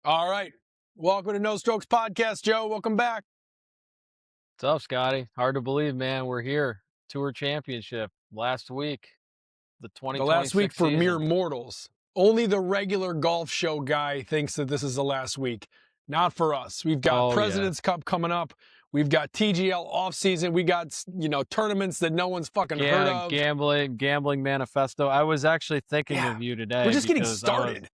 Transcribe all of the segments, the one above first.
All right. Welcome to No Strokes Podcast, Joe. Welcome back. What's up, Scotty? Hard to believe, man. We're here. Tour Championship last week, the The last week 2026 for mere season. mortals. Only the regular golf show guy thinks that this is the last week. Not for us. We've got Oh, yeah. President's Cup coming up. We've got TGL offseason. We got, tournaments that no one's fucking heard of. Gambling manifesto. I was actually thinking of you today. We're just getting because started.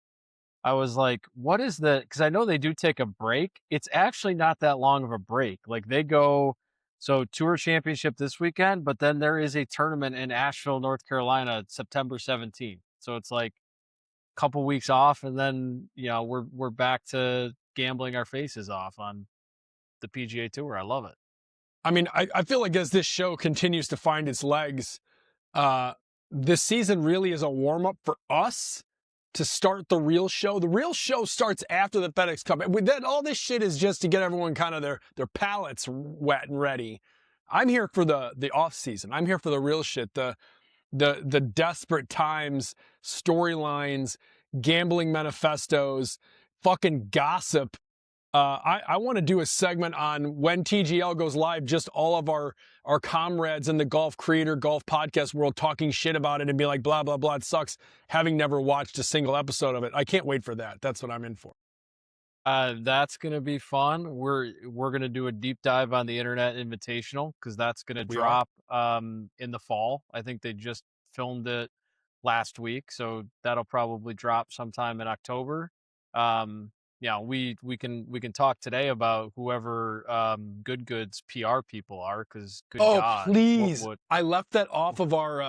I was like, what is the, because I know they do take a break. It's actually not that long of a break. Like they go, so Tour Championship this weekend, but then there is a tournament in Asheville, North Carolina, September 17th. So it's like a couple weeks off, and then, we're back to gambling our faces off on the PGA Tour. I love it. I mean, I feel like as this show continues to find its legs, this season really is a warm-up for us to start the real show. The real show starts after the FedEx Cup. All this shit is just to get everyone kind of their palates wet and ready. I'm here for the off season. I'm here for the real shit. The desperate times, storylines, gambling manifestos, fucking gossip. I want to do a segment on when TGL goes live, just all of our comrades in the golf creator, golf podcast world talking shit about it and be like, blah, blah, blah, it sucks, having never watched a single episode of it. I can't wait for that. That's what I'm in for. That's going to be fun. We're going to do a deep dive on the Internet Invitational, because that's going to drop in the fall. I think they just filmed it last week, so that'll probably drop sometime in October. We can talk today about whoever Good Good's PR people are, because God, please! I left that off of our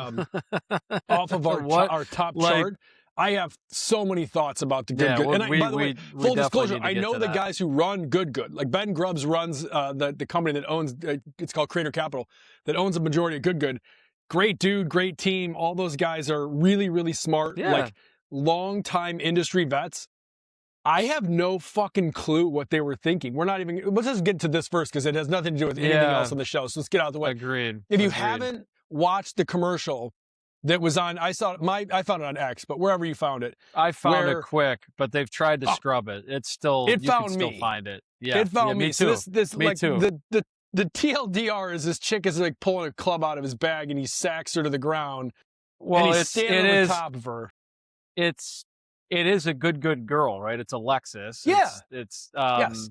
our top chart. I have so many thoughts about the Good Good. Well, and by the way, full disclosure, I know the guys who run Good Good. Like Ben Grubbs runs the company that owns it's called Creator Capital, that owns a majority of Good Good. Great dude, great team. All those guys are really, really smart, like long-time industry vets. I have no fucking clue what they were thinking. Let's just get to this first, because it has nothing to do with anything else on the show. So let's get out of the way. Agreed. If you haven't watched the commercial that was on, I found it on X, but wherever you found it. I found it quick, but they've tried to scrub it. It's still, you can still find it. Yeah. It found me. Me too. So this me like too. The TLDR is this chick is like pulling a club out of his bag and he sacks her to the ground. Well, and he's standing on top of her. It is a good girl, right? It's Alexis. Yeah. Yes.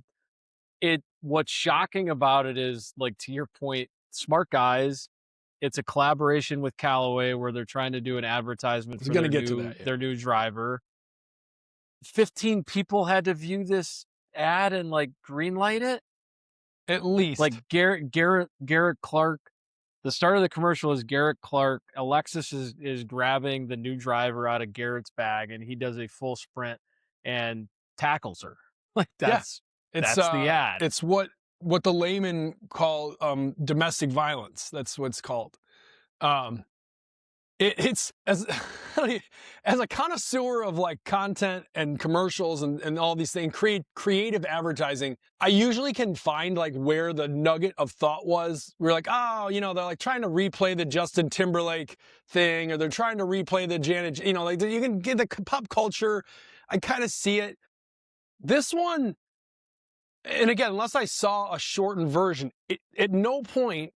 What's shocking about it is, like, to your point, smart guys. It's a collaboration with Callaway where they're trying to do an advertisement for their new driver. 15 people had to view this ad and like greenlight it. At least. Like Garrett Clark. The start of the commercial is Garrett Clark. Alexis is grabbing the new driver out of Garrett's bag, and he does a full sprint and tackles her. Like that's the ad. It's what the laymen call domestic violence. That's what it's called. It's as a connoisseur of like content and commercials and all these things, creative advertising, I usually can find like where the nugget of thought was. We're like, oh, they're like trying to replay the Justin Timberlake thing, or they're trying to replay the Janet, like you can get the pop culture. I kind of see it. This one, and again, unless I saw a shortened version, at no point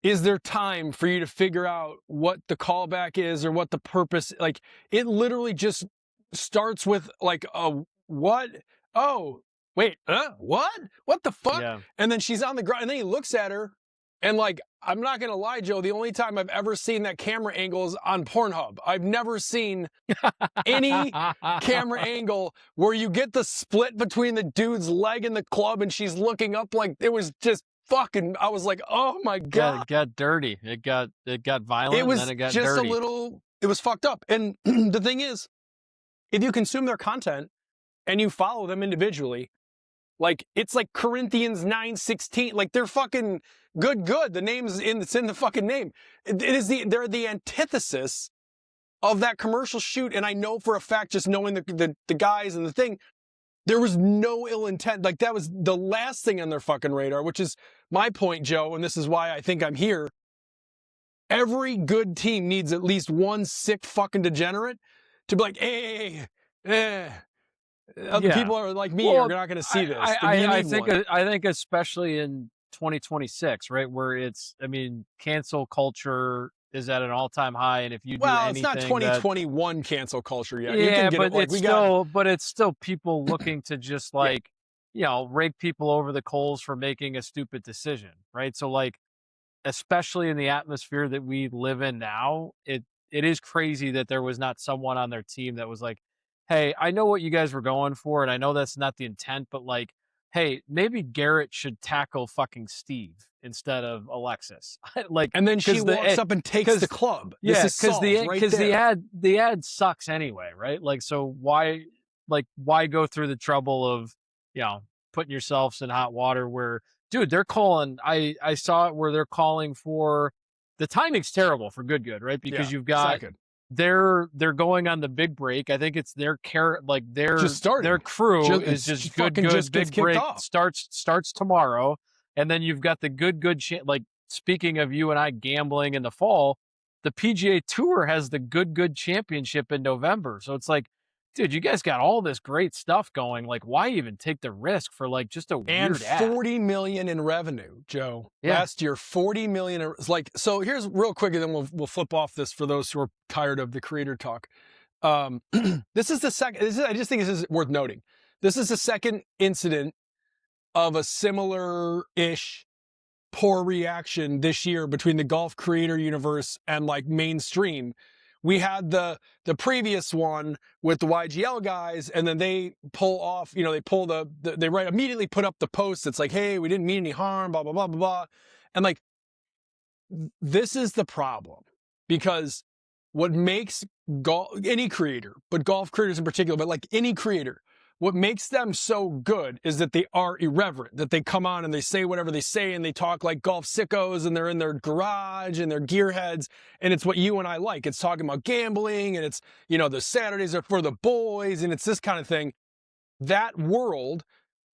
is there time for you to figure out what the callback is or what the purpose, like it literally just starts with like a what? Oh, wait, what? What the fuck? Yeah. And then she's on the ground and then he looks at her and like, I'm not going to lie, Joe, the only time I've ever seen that camera angle is on Pornhub. I've never seen any camera angle where you get the split between the dude's leg and the club and she's looking up, like it was just fucking, I was like, oh my God. It got dirty. It got violent. It was and then it got just dirty. it was fucked up. And the thing is, if you consume their content and you follow them individually, like it's like Corinthians 9:16, like they're fucking good. The name's it's in the fucking name. They're the antithesis of that commercial shoot. And I know for a fact, just knowing the guys and the thing, there was no ill intent. Like that was the last thing on their fucking radar, which is my point, Joe. And this is why I think I'm here. Every good team needs at least one sick fucking degenerate to be like, hey, Other Yeah. people are like me are Well, not going to see this. You I need think one. I think especially in 2026, right, where it's, I mean, cancel culture is at an all-time high, and if you do Well, it's not anything that, 2021 cancel culture yet. You can yeah, get it but like it's we got. still people looking to just Yeah, like, rake people over the coals for making a stupid decision, right? So like, especially in the atmosphere that we live in now, it is crazy that there was not someone on their team that was like, "Hey, I know what you guys were going for, and I know that's not the intent, but like, hey, maybe Garrett should tackle fucking Steve instead of Alexis." Like, and then she because walks up and takes the because club. This yeah, is solved right there. the ad sucks anyway, right? Like, so why go through the trouble of, you know, putting yourselves in hot water where, dude, they're calling, I saw it where they're calling for, the timing's terrible for good, right? Yeah, Because you've got, second. they're going on the big break. I think it's their like Just their starting. crew is It's just fucking just gets big kicked break off. starts tomorrow. And then you've got the like, speaking of you and I gambling in the fall, the PGA Tour has the good championship in November. So it's like, dude, you guys got all this great stuff going. Like, why even take the risk for like just a And weird ad? 40 million in revenue, Joe. Yeah. Last year, 40 million. Like, so here's real quick, and then we'll flip off this for those who are tired of the creator talk. This is the second. I just think this is worth noting. This is the second incident of a similar-ish poor reaction this year between the golf creator universe and like mainstream. We had the previous one with the YGL guys, and then they pull off, they pull they immediately put up the post that's like, hey, we didn't mean any harm, blah, blah, blah, blah, blah. And like, this is the problem, because what makes any creator, but golf creators in particular, but like any creator, what makes them so good is that they are irreverent, that they come on and they say whatever they say and they talk like golf sickos and they're in their garage and they're gearheads. And it's what you and I like. It's talking about gambling, and it's, the Saturdays are for the boys, and it's this kind of thing. That world,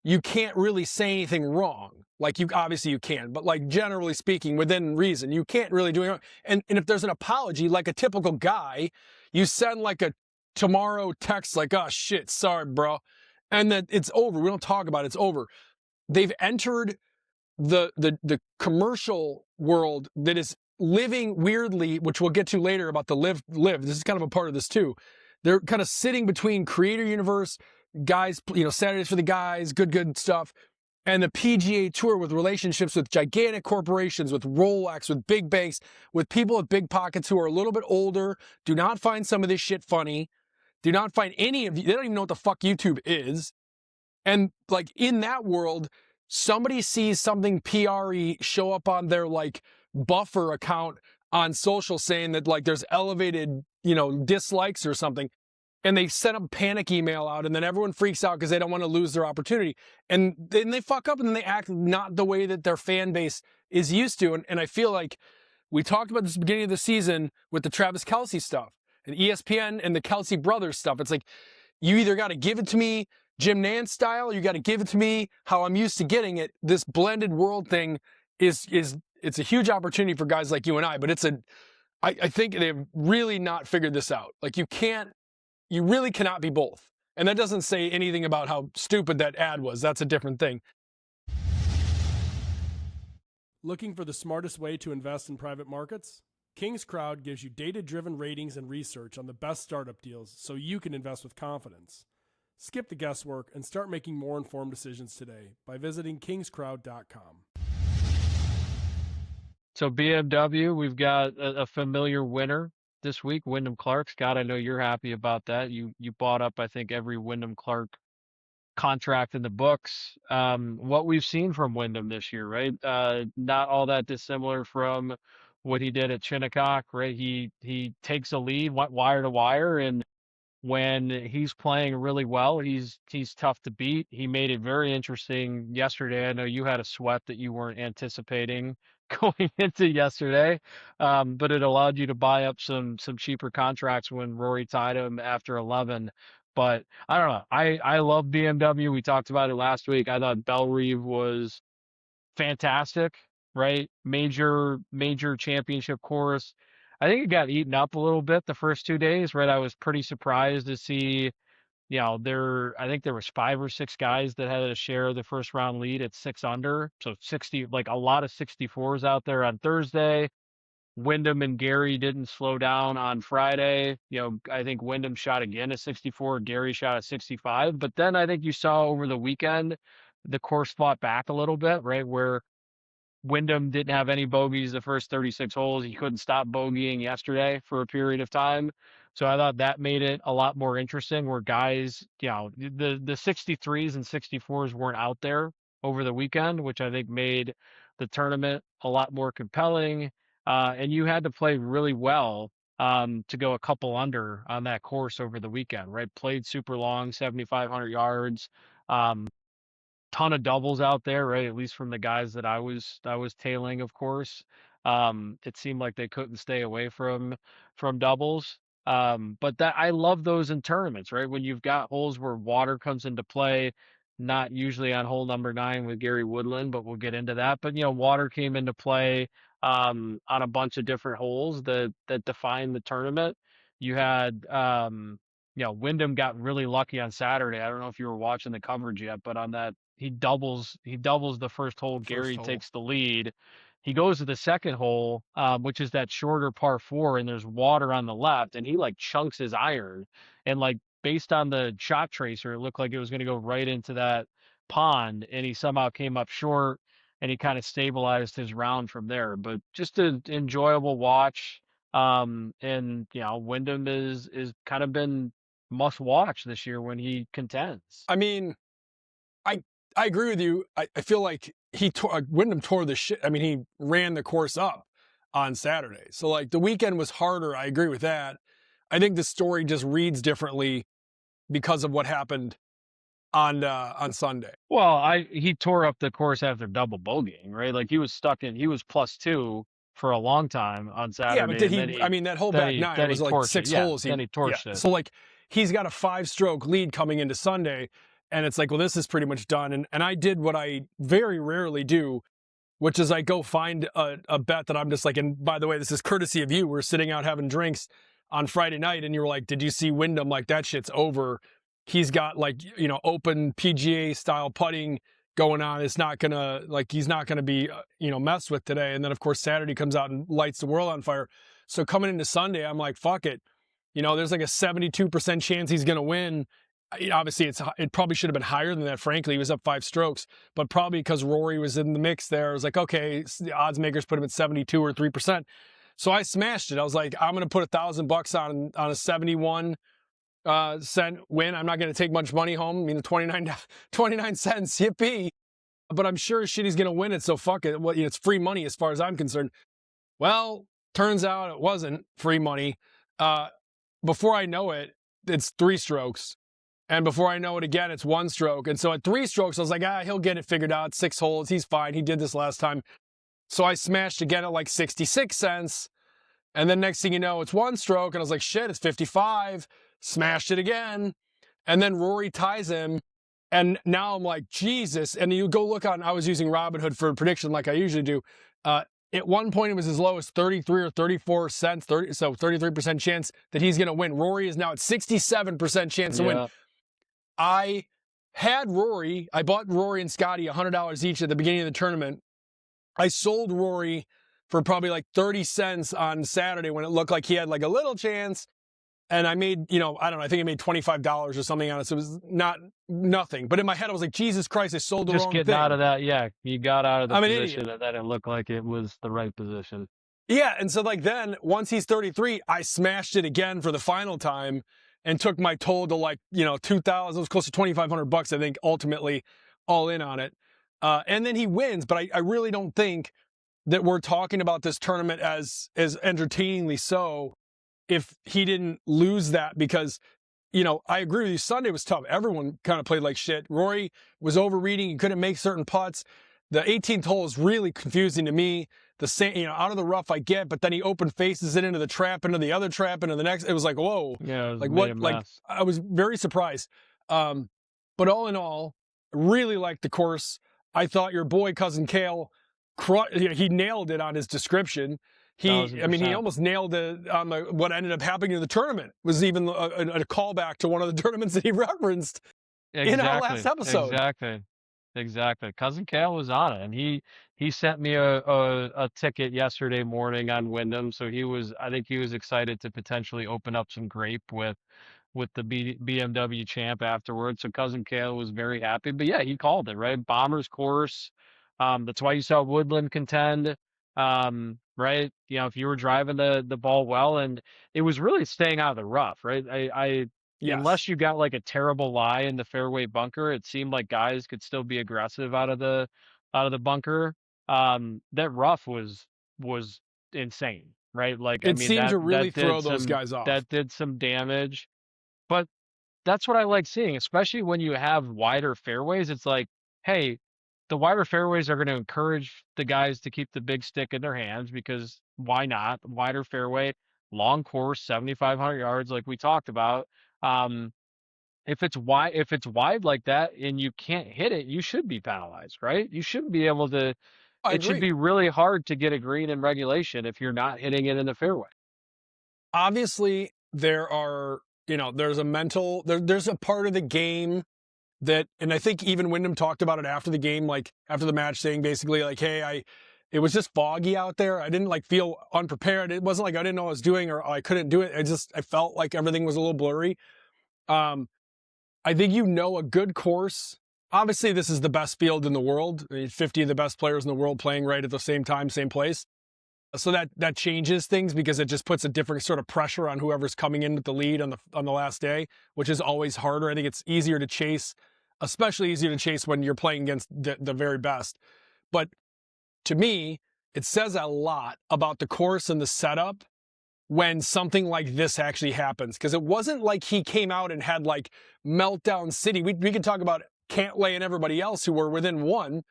you can't really say anything wrong. Like, obviously you can, but like, generally speaking, within reason, you can't really do it. And if there's an apology, like a typical guy, you send like a tomorrow text like, oh shit, sorry, bro. And then it's over. We don't talk about it. It's over. They've entered the commercial world that is living weirdly, which we'll get to later about the live. This is kind of a part of this too. They're kind of sitting between creator universe, guys, Saturdays for the guys, good stuff, and the PGA Tour, with relationships with gigantic corporations, with Rolex, with big banks, with people with big pockets who are a little bit older, do not find some of this shit funny, do not find any of you, they don't even know what the fuck YouTube is. And like, in that world, somebody sees something PRE show up on their like buffer account on social saying that like there's elevated, dislikes or something, and they send a panic email out, and then everyone freaks out because they don't want to lose their opportunity. And then they fuck up, and then they act not the way that their fan base is used to. And I feel like we talked about this at the beginning of the season with the Travis Kelce stuff and ESPN and the Kelce brothers stuff. It's like, you either got to give it to me Jim Nantz style, you got to give it to me how I'm used to getting it. This blended world thing it's a huge opportunity for guys like you and I, but I think they've really not figured this out. Like, you really cannot be both. And that doesn't say anything about how stupid that ad was. That's a different thing. Looking for the smartest way to invest in private markets? King's Crowd gives you data-driven ratings and research on the best startup deals so you can invest with confidence. Skip the guesswork and start making more informed decisions today by visiting kingscrowd.com. So BMW, we've got a familiar winner this week, Wyndham Clark. Scott, I know you're happy about that. You bought up, I think, every Wyndham Clark contract in the books. What we've seen from Wyndham this year, right? Not all that dissimilar from what he did at Shinnecock, right? He takes a lead, went wire to wire, and when he's playing really well, he's tough to beat. He made it very interesting yesterday. I know you had a sweat that you weren't anticipating going into yesterday, but it allowed you to buy up some cheaper contracts when Rory tied him after 11. But I don't know. I love BMW. We talked about it last week. I thought Bellerive was fantastic, right? Major championship course. I think it got eaten up a little bit the first 2 days, right? I was pretty surprised to see I think there was 5 or 6 guys that had a share of the first round lead at 6 under. So 60, like a lot of 64s out there on Thursday. Wyndham and Gary didn't slow down on Friday. I think Wyndham shot again at 64, Gary shot at 65. But then I think you saw over the weekend, the course fought back a little bit, right? Where Wyndham didn't have any bogeys the first 36 holes. He couldn't stop bogeying yesterday for a period of time. So I thought that made it a lot more interesting where guys, the 63s and 64s weren't out there over the weekend, which I think made the tournament a lot more compelling. And you had to play really well to go a couple under on that course over the weekend, right? Played super long, 7,500 yards. Ton of doubles out there, right? At least from the guys that I was tailing, of course. It seemed like they couldn't stay away from doubles. But that I love those in tournaments, right? When you've got holes where water comes into play, not usually on hole number 9 with Gary Woodland, but we'll get into that. But water came into play on a bunch of different holes that defined the tournament. You had Wyndham got really lucky on Saturday. I don't know if you were watching the coverage yet, but on that he doubles the first hole. Gary takes the lead. He goes to the second hole, which is that shorter par 4, and there's water on the left, and he like chunks his iron, and like based on the shot tracer, it looked like it was going to go right into that pond, and he somehow came up short, and he kind of stabilized his round from there. But just an enjoyable watch. And Wyndham is kind of been must watch this year when he contends. I mean, I agree with you. I feel like Wyndham tore the shit. I mean, he ran the course up on Saturday. So like the weekend was harder. I agree with that. I think the story just reads differently because of what happened on Sunday. Well, he tore up the course after double bogeying, right? Like he was +2 for a long time on Saturday. Yeah, but did he? I mean, that whole back 9 was like 6 holes. Then he torched it. So like he's got a 5-stroke lead coming into Sunday. And it's like, well, this is pretty much done. And I did what I very rarely do, which is I go find a bet that I'm just like, and by the way, this is courtesy of you. We're sitting out having drinks on Friday night, and you were like, did you see Wyndham? Like, that shit's over. He's got like, open PGA style putting going on. It's not gonna, like, he's not gonna be, messed with today. And then, of course, Saturday comes out and lights the world on fire. So coming into Sunday, I'm like, fuck it. There's like a 72% chance he's gonna win. Obviously, it probably should have been higher than that, frankly. He was up 5 strokes, but probably because Rory was in the mix there, I was like, okay, the odds makers put him at 72 or 3%. So I smashed it. I was like, I'm going to put $1,000 on a 71 cent win. I'm not going to take much money home. I mean, 29 cents, yippee. But I'm sure as shit he's going to win it, so fuck it. Well, it's free money as far as I'm concerned. Well, turns out it wasn't free money. Before I know it, it's 3 strokes. And before I know it again, it's 1 stroke. And so at 3 strokes, I was like, he'll get it figured out. 6 holes, he's fine. He did this last time. So I smashed again at like 66 cents. And then next thing you know, it's 1 stroke. And I was like, shit, it's 55. Smashed it again. And then Rory ties him. And now I'm like, Jesus. And you go look on, I was using Robinhood for a prediction like I usually do. At one point, it was as low as 33 or 34 cents, so 33% chance that he's going to win. Rory is now at 67% chance to win. I had Rory. I bought Rory and Scottie $100 each at the beginning of the tournament. I sold Rory for probably like 30 cents on Saturday when it looked like he had like a little chance. And I made, I don't know, I think I made $25 or something on it. So it was nothing. But in my head, I was like, Jesus Christ, I sold the wrong thing. Just getting out of that, yeah. You got out of the position and then it looked like it was the right position. Yeah, and so like then, once he's 33, I smashed it again for the final time and took my total to like, 2,000, it was close to $2,500, I think, ultimately, all in on it. And then he wins, but I really don't think that we're talking about this tournament as entertainingly so if he didn't lose that because, I agree with you, Sunday was tough. Everyone kind of played like shit. Rory was overreading, he couldn't make certain putts. The 18th hole is really confusing to me. The same, out of the rough I get, but then he open faces it into the trap, into the other trap, into the next. It was like, whoa. Yeah, it was like what? Like I was very surprised. But all in all, really liked the course. I thought your boy cousin Kale, he nailed it on his description. He 1000%. almost nailed it on what ended up happening in the tournament. Was even a callback to one of the tournaments that he referenced in our last episode. Exactly. Cousin Cal was on it, and he sent me a ticket yesterday morning on Wyndham, so I think he was excited to potentially open up some grape with the BMW champ afterwards. So Cousin Cal was very happy. But yeah, he called it, right? Bombers course. That's why you saw Woodland contend. Right? You know, if you were driving the ball well, and it was really staying out of the rough, right? Yes. Unless you got like a terrible lie in the fairway bunker, it seemed like guys could still be aggressive out of the bunker. That rough was insane, right? Like, It seemed to really throw those guys off. That did some damage. But that's what I like seeing, especially when you have wider fairways. It's like, hey, the wider fairways are going to encourage the guys to keep the big stick in their hands, because why not? Wider fairway, long course, 7,500 yards, like we talked about. If it's wide like that and you can't hit it, you should be penalized, right? You shouldn't be able to. It should be really hard to get a green in regulation if you're not hitting it in the fairway. Obviously, there's a part of the game that, and I think even Wyndham talked about it after the game, like after the match, saying basically like, hey, it was just foggy out there. I didn't like feel unprepared. It wasn't like I didn't know what I was doing or I couldn't do it. I felt like everything was a little blurry. I think a good course. Obviously, this is the best field in the world. 50 of the best players in the world playing right at the same time, same place. So that changes things, because it just puts a different sort of pressure on whoever's coming in with the lead on the last day, which is always harder. I think it's easier to chase, especially easier to chase when you're playing against the very best. But to me, it says a lot about the course and the setup when something like this actually happens, because it wasn't like he came out and had like meltdown city. We could talk about Cantlay and everybody else who were within one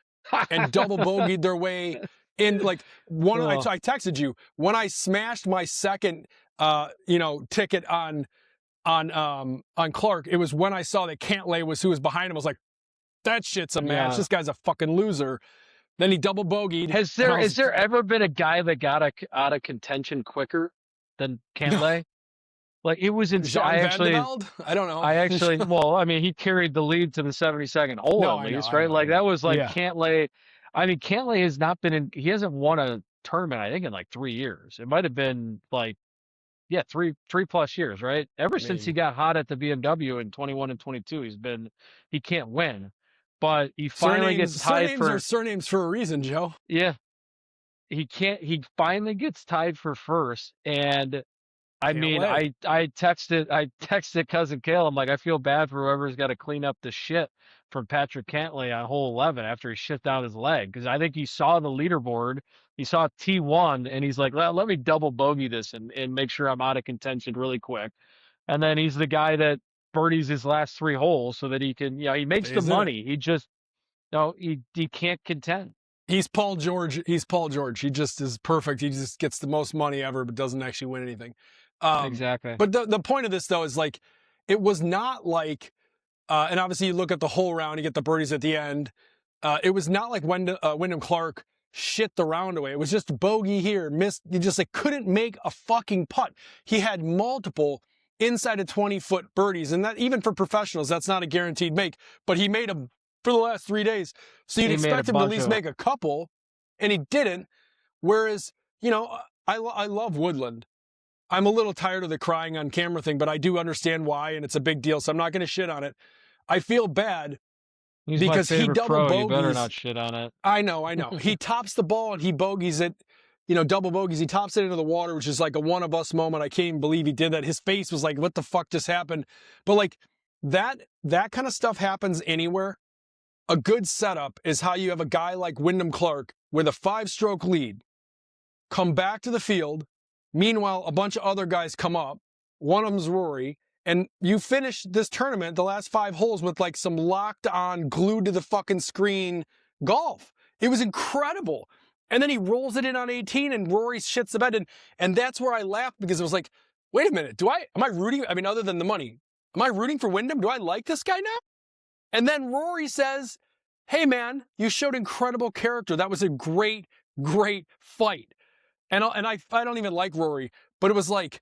and double bogeyed their way in. Like I texted you when I smashed my second ticket on Clark. It was when I saw that Cantlay was who was behind him. I was like, that shit's a match. Yeah. This guy's a fucking loser. Then he double bogeyed. Has there ever been a guy that got out of contention quicker than Cantlay? Like, it was insane. I don't know. Well, I mean, he carried the lead to the 72nd hole at least, right? Like, that was like Cantlay. I mean, Cantlay has not been he hasn't won a tournament, I think, in like 3 years. It might have been like, 3+ years, right? Ever since he got hot at the BMW in 21 and 22, he can't win. But he finally gets tied for surnames for a reason, Joe. Yeah. He finally gets tied for first. And I texted Cousin Kale. I'm like, I feel bad for whoever's got to clean up the shit from Patrick Cantlay on hole 11 after he shit down his leg. Because I think he saw the leaderboard, he saw T1, and he's like, let me double bogey this and make sure I'm out of contention really quick. And then he's the guy that birdies his last 3 holes so that he can, he makes the money. He just, he can't contend. He's Paul George. He just is perfect. He just gets the most money ever, but doesn't actually win anything. Exactly. But the point of this, though, is like, it was not like, and obviously you look at the whole round, you get the birdies at the end. It was not like Wyndham Clark shit the round away. It was just bogey here, missed. You just couldn't make a fucking putt. He had multiple inside of 20-foot birdies, and that, even for professionals, that's not a guaranteed make. But he made them for the last 3 days, so you'd expect him to at least make a couple, and he didn't. Whereas, I love Woodland. I'm a little tired of the crying on camera thing, but I do understand why, and it's a big deal, so I'm not going to shit on it. I feel bad because he double bogeys. You better not shit on it. I know. He tops the ball and he bogeys it, double bogeys. He tops it into the water, which is like a one of us moment. I can't even believe he did that. His face was like, what the fuck just happened? But like that kind of stuff happens anywhere. A good setup is how you have a guy like Wyndham Clark with a 5-stroke lead come back to the field. Meanwhile, a bunch of other guys come up. One of them's Rory. And you finish this tournament, the last 5 holes, with like some locked on, glued to the fucking screen golf. It was incredible. And then he rolls it in on 18 and Rory shits the bed. And that's where I laughed, because it was like, wait a minute, am I rooting? I mean, other than the money, am I rooting for Wyndham? Do I like this guy now? And then Rory says, hey man, you showed incredible character. That was a great, great fight. And I don't even like Rory, but it was like,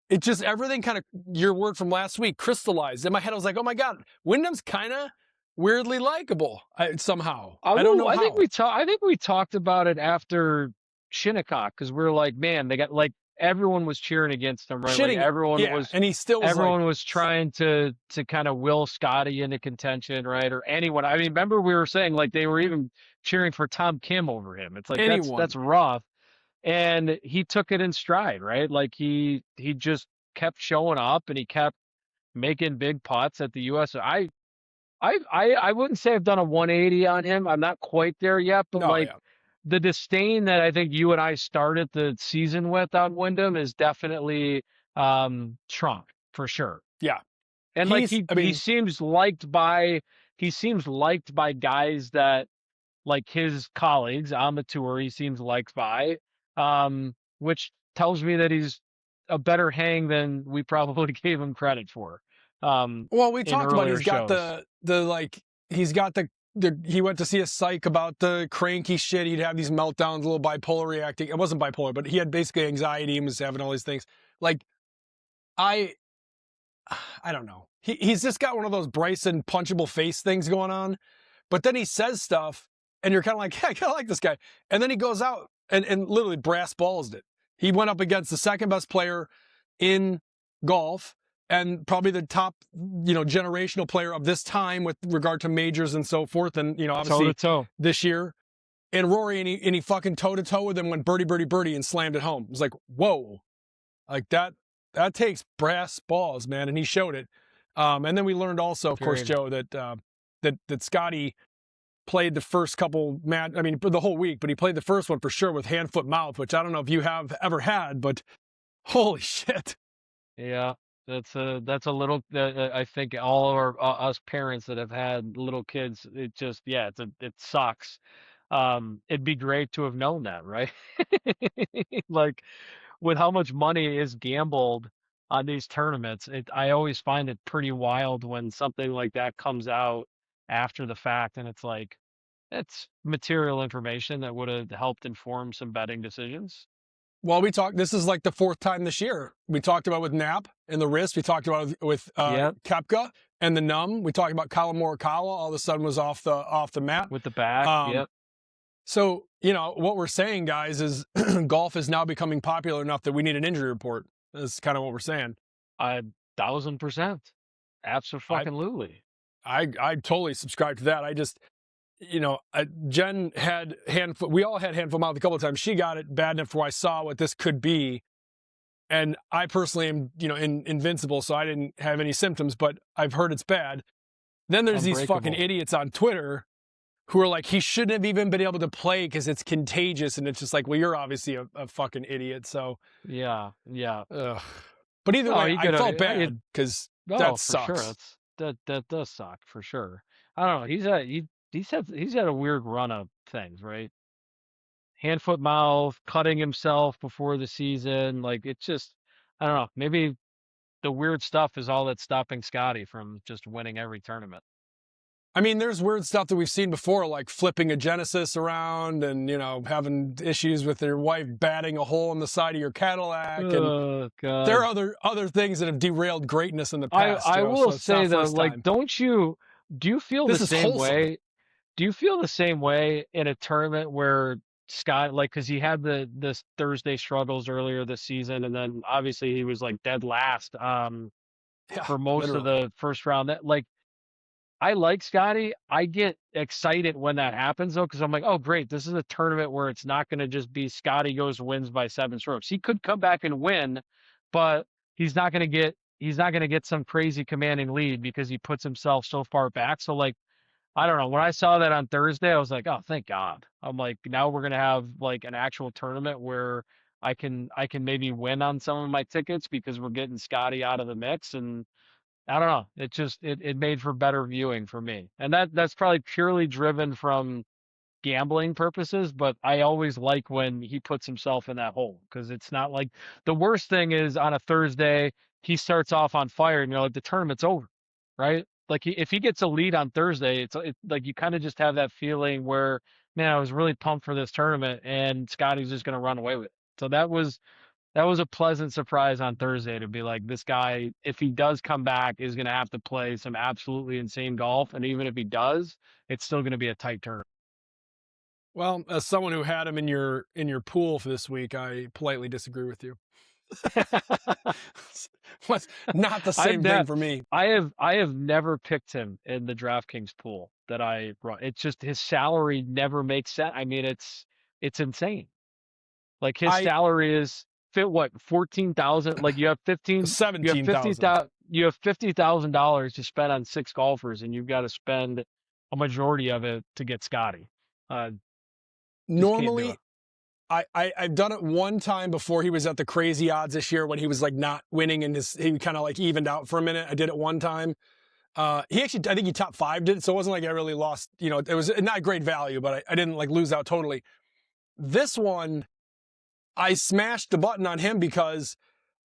it just, everything kind of, your word from last week, crystallized. In my head, I was like, oh my God, Wyndham's kind of weirdly likable somehow. I don't know I how. think we talked about it after Shinnecock because we were like, man, they got like everyone was cheering against him, right? Like And he still was everyone was trying to kind of will Scottie into contention, right? Or anyone. I mean, remember we were saying like they were even cheering for Tom Kim over him. It's like anyone. that's rough. And he took it in stride, right? Like he just kept showing up and he kept making big putts at the US. I wouldn't say I've done a 180 on him. I'm not quite there yet, but the disdain that I think you and I started the season with on Wyndham is definitely shrunk for sure. Yeah. And like he seems liked by guys that like his colleagues on the tour, he seems liked by, which tells me that he's a better hang than we probably gave him credit for. Well, we talked about he's got shows. he went to see a psych about the cranky shit. He'd have these meltdowns, a little bipolar reacting. It wasn't bipolar, but he had basically anxiety and was having all these things. Like, I don't know. He's just got one of those Bryson punchable face things going on. But then he says stuff, and you're kind of like, yeah, I kind of like this guy. And then he goes out and literally brass balls it. He went up against the second best player in golf and probably the top, generational player of this time with regard to majors and so forth. And, obviously toe-to-toe. This year. And Rory, and he fucking toe-to-toe with him, went birdie and slammed it home. It was like, whoa. Like that takes brass balls, man. And he showed it. And then we learned also, of course, Joe, that Scottie played the first couple the whole week, but he played the first one for sure with hand, foot, mouth, which I don't know if you have ever had, but holy shit. Yeah, that's a little. I think all of our us parents that have had little kids, it just it sucks. It'd be great to have known that, right? Like with how much money is gambled on these tournaments, I always find it pretty wild when something like that comes out after the fact, and it's like it's material information that would have helped inform some betting decisions. Well, this is like the fourth time this year. We talked about with Knapp and the wrist. We talked about with Koepka and the numb. We talked about Colin Morikawa. All of a sudden was off the mat. With the back, yep. So, what we're saying, guys, is golf is now becoming popular enough that we need an injury report. That's kind of what we're saying. 1,000%. Absolutely. I totally subscribe to that. I just, Jen had we all had hand, foot, mouth a couple of times. She got it bad enough where I saw what this could be. And I personally am, invincible, so I didn't have any symptoms, but I've heard it's bad. Then there's these fucking idiots on Twitter who are like, he shouldn't have even been able to play because it's contagious. And it's just like, well, you're obviously a fucking idiot. So yeah. Ugh. But either way, I felt bad because that sucks. Sure. That does suck for sure. I don't know. He's had a weird run of things, right? Hand, foot, mouth, cutting himself before the season. Like it's just, I don't know. Maybe the weird stuff is all that's stopping Scottie from just winning every tournament. I mean, there's weird stuff that we've seen before, like flipping a Genesis around and, having issues with your wife batting a hole in the side of your Cadillac. And God. There are other things that have derailed greatness in the past. I will say though, like, do you feel the same way? Do you feel the same way in a tournament where Scott, like, because he had this Thursday struggles earlier this season, and then obviously he was like dead last for most of the first round. That like, I like Scottie. I get excited when that happens though, because I'm like, oh great, this is a tournament where it's not going to just be Scottie wins by 7 strokes. He could come back and win, but he's not going to get some crazy commanding lead because he puts himself so far back. So like, I don't know. When I saw that on Thursday, I was like, oh, thank God. I'm like, now we're going to have like an actual tournament where I can maybe win on some of my tickets because we're getting Scottie out of the mix. And I don't know. It just, it made for better viewing for me. And that's probably purely driven from gambling purposes, but I always like when he puts himself in that hole because it's not like the worst thing is on a Thursday, he starts off on fire and you're like, the tournament's over, right? Like if he gets a lead on Thursday, it's like you kind of just have that feeling where, man, I was really pumped for this tournament and Scottie's just going to run away with it. So that was a pleasant surprise on Thursday to be like, this guy, if he does come back, is going to have to play some absolutely insane golf. And even if he does, it's still going to be a tight tournament. Well, as someone who had him in your pool for this week, I politely disagree with you. Was not the same thing for me. I have never picked him in the DraftKings pool that I run. It's just his salary never makes sense. I mean, it's insane. Like his salary is 14,000. Like you have 17,000. You have $50,000 to spend on 6 golfers, and you've got to spend a majority of it to get Scottie. Normally, I've done it one time before he was at the crazy odds this year when he was like not winning and he kind of like evened out for a minute. I did it one time. He actually, I think he top 5'd it, so it wasn't like I really lost, you know, it was not great value, but I didn't like lose out totally. This one, I smashed the button on him because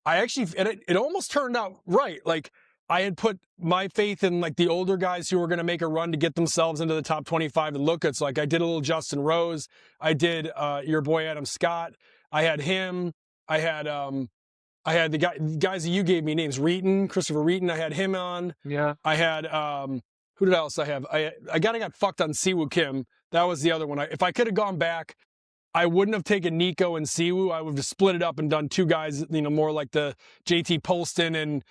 I actually, it almost turned out right. Like I had put my faith in like the older guys who were going to make a run to get themselves into the top 25 and look good. So like I did a little Justin Rose. I did your boy Adam Scott. I had him. I had the guys that you gave me names, Christopher Reeton. I had him on. Yeah. I had who did else I have? I got fucked on Siwoo Kim. That was the other one. If I could have gone back, I wouldn't have taken Nico and Siwoo. I would have split it up and done 2 guys, you know, more like the JT Polston and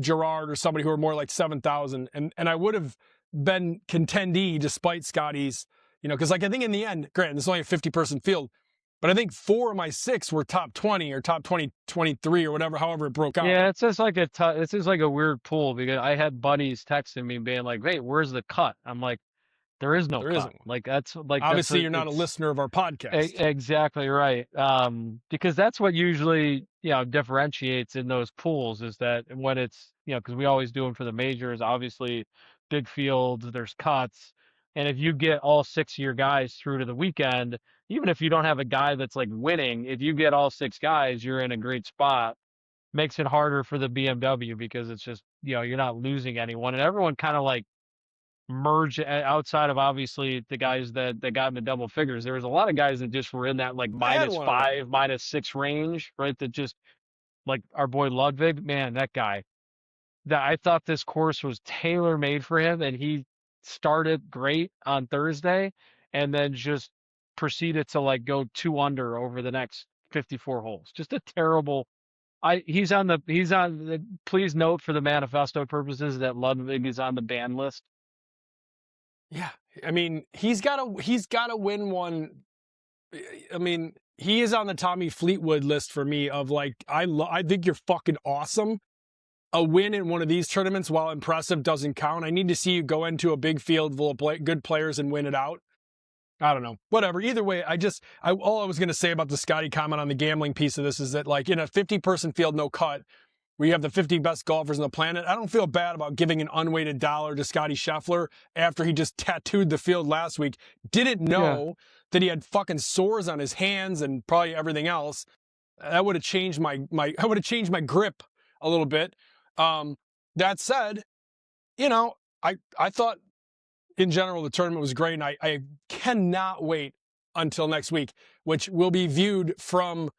Gerard or somebody who are more like 7,000. And I would have been contendee despite Scottie's, you know, because like I think in the end, granted, it's only a 50-person field, but I think 4 of my 6 were top 20 or top 20, 23 or whatever, however it broke out. Yeah, it's just like a weird pool because I had buddies texting me being like, "Hey, where's the cut?" I'm like, there is no cut. Isn't. Like that's like obviously you're not a listener of our podcast. Exactly right. Because that's what usually, you know, differentiates in those pools is that when it's, you know, because we always do them for the majors, obviously big fields, there's cuts. And if you get all 6 of your guys through to the weekend, even if you don't have a guy that's like winning, if you get all 6 guys, you're in a great spot. Makes it harder for the BMW because it's just, you know, you're not losing anyone. And everyone kind of like merge outside of obviously the guys that got into double figures. There was a lot of guys that just were in that like -5, -6 range, right? That just like our boy Ludwig, man, that guy. That I thought this course was tailor made for him, and he started great on Thursday, and then just proceeded to like go 2 under over the next 54 holes. Just a terrible. He's on the. Please note for the manifesto purposes that Ludwig is on the ban list. Yeah, I mean, he's got to win one. I mean, he is on the Tommy Fleetwood list for me of like, I think you're fucking awesome. A win in one of these tournaments, while impressive, doesn't count. I need to see you go into a big field full of good players and win it out. I don't know. Whatever. Either way, all I was going to say about the Scottie comment on the gambling piece of this is that like in a 50-person field, no cut, where you have the 50 best golfers on the planet, I don't feel bad about giving an unweighted dollar to Scottie Scheffler after he just tattooed the field last week. Didn't know that he had fucking sores on his hands and probably everything else. That would have changed my grip a little bit. That said, you know, I thought in general the tournament was great, and I cannot wait until next week, which will be viewed from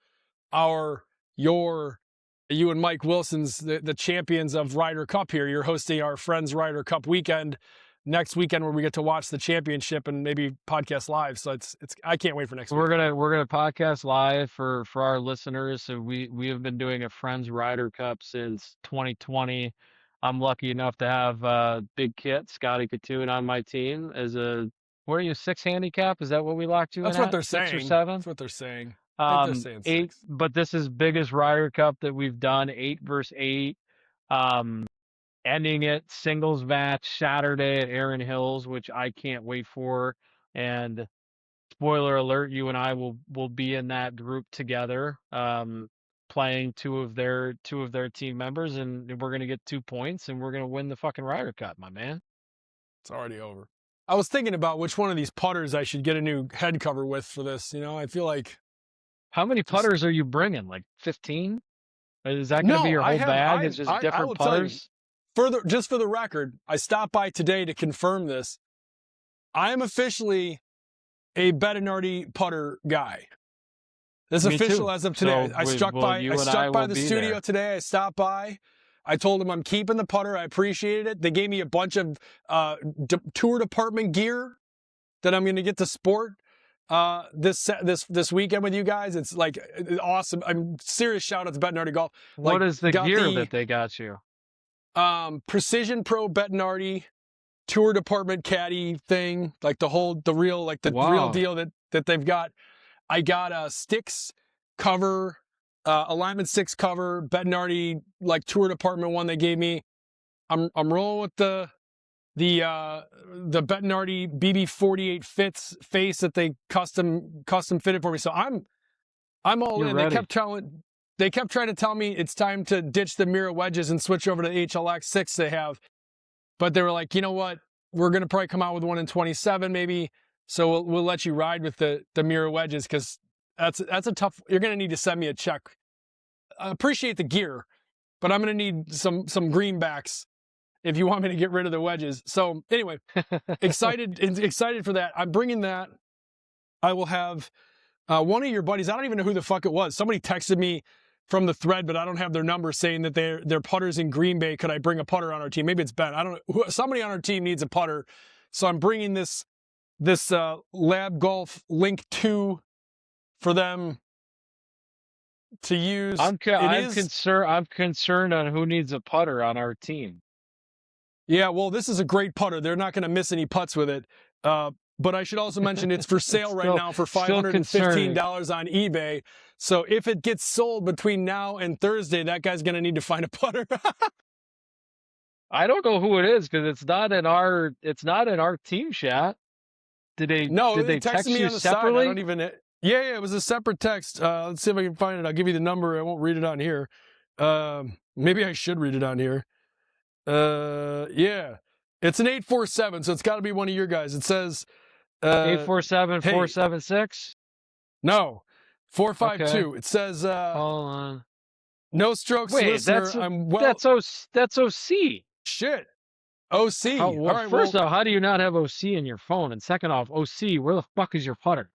you and Mike Wilson's, the champions of Ryder Cup here. You're hosting our Friends Ryder Cup weekend next weekend where we get to watch the championship and maybe podcast live. So it's I can't wait for next week. We're gonna podcast live for our listeners. So we have been doing a Friends Ryder Cup since 2020. I'm lucky enough to have Big Kit, Scotty Katoon on my team as a, what are you, 6 handicap? Is that what we locked you in? That's what they're 6 saying. or 7? That's what they're saying. They're saying 8, 6. but this is biggest Ryder Cup that we've done, 8 versus 8. Ending it singles match Saturday at Erin Hills, which I can't wait for. And spoiler alert, you and I will be in that group together, playing two of their team members, and we're gonna get 2 points, and we're gonna win the fucking Ryder Cup, my man. It's already over. I was thinking about which one of these putters I should get a new head cover with for this. You know, I feel like. How many putters are you bringing? Like 15? Is that going to be your whole bag? It's just different putters? Just for the record, I stopped by today to confirm this. I am officially a Bettinardi putter guy. This is Me official too. as of today. So I struck by will the be studio there. today. I stopped by. I told them I'm keeping the putter. I appreciated it. They gave me a bunch of tour department gear that I'm going to get to sport this weekend with you guys. It's like awesome. I'm serious shout out to Bettinardi Golf. What is the got gear that they got you? Precision Pro Bettinardi tour department caddy thing, like the real real deal that they've got. I got a sticks cover, alignment 6 cover, Bettinardi like tour department one they gave me. I'm rolling with the Bettinardi BB48 face that they custom fitted for me. So I'm all You're in. ready. They kept trying to tell me it's time to ditch the mirror wedges and switch over to the HLX 6 they have. But they were like, you know what? We're going to probably come out with one in 27 maybe. So we'll let you ride with the mirror wedges because that's a tough. You're going to need to send me a check. I appreciate the gear, but I'm going to need some greenbacks if you want me to get rid of the wedges. So anyway, excited for that. I'm bringing that. I will have one of your buddies. I don't even know who the fuck it was. Somebody texted me from the thread, but I don't have their number, saying that they're putters in Green Bay. Could I bring a putter on our team? Maybe it's Ben. I don't know. Somebody on our team needs a putter. So I'm bringing this Lab Golf Link 2 for them to use. I'm concerned on who needs a putter on our team. Yeah, well, this is a great putter. They're not going to miss any putts with it. But I should also mention it's for sale right now for $515 on eBay. So if it gets sold between now and Thursday, that guy's going to need to find a putter. I don't know who it is because it's not in our team chat. Did they text me you on the separately? Side. I don't even. Yeah, it was a separate text. Let's see if I can find it. I'll give you the number. I won't read it on here. Maybe I should read it on here. Yeah, it's an 847, so it's got to be one of your guys. It says 847-476. No, 452. Okay. It says hold on. No strokes, wait, listener. That's OC. Shit. OC. All right. First off, how do you not have OC in your phone? And second off, OC, where the fuck is your putter?